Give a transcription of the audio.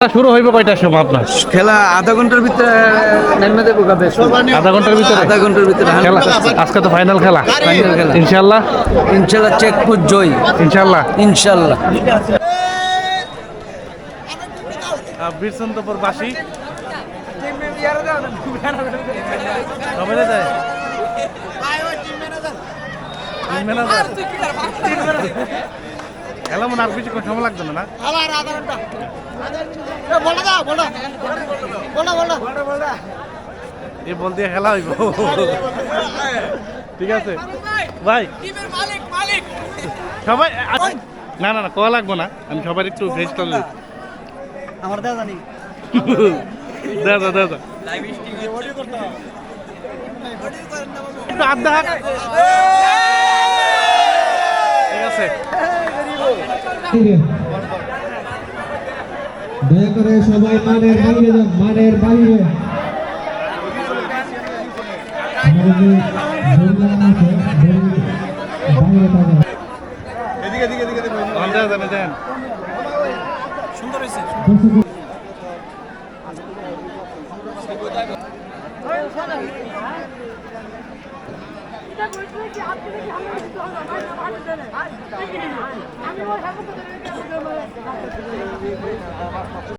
শুরু হইব কয়টার সময় আপনার খেলা আধা ঘন্টার ভিতরে নেমে দেবো কাবে আধা ঘন্টার ভিতরে খেলা আজকে তো ফাইনাল খেলা ফাইনাল খেলা ইনশাআল্লাহ ইনশাল্লাহ চেকপুর জয় ইনশাআল্লাহ ইনশাল্লাহ বীরচন্দ্রপুর বাসী সবাই যায় খেলা মনে আর বেশি সময় লাগবে না এই বল দিয়ে খেলা হইব ঠিক আছে ভাই সবাই না না না কয়া লাগবো না আমি সবার একটু ভেজ করলে আমার দেওয়া জানি দাদা দাদা একটু আড্ডা ঠিক আছে দয়া করে সবাই মানের বাইরে যান মানের বাইরে সুন্দর হয়েছে আমি